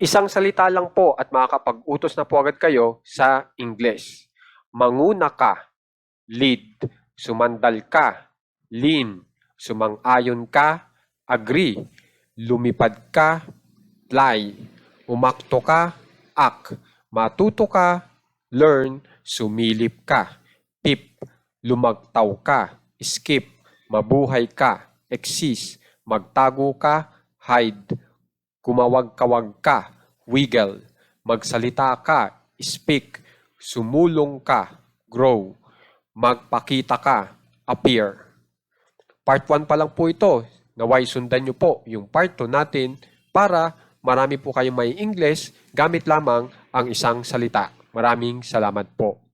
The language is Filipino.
Isang salita lang po at makakapag-utos na po agad kayo sa Ingles. Manguna ka, lead. Sumandal ka, lean. Sumang-ayon ka, agree. Lumipad ka, fly. Umakto ka, act. Matuto ka, learn. Sumilip ka, pip. Lumagtaw ka, skip. Mabuhay ka, exist. Magtago ka, hide. Kumawag-kawag ka, wiggle. Magsalita ka, speak. Sumulong ka, grow. Magpakita ka, appear. Part 1 pa lang po ito. Naway sundan nyo po yung part 2 natin para marami po kayong may English gamit lamang ang isang salita. Maraming salamat po.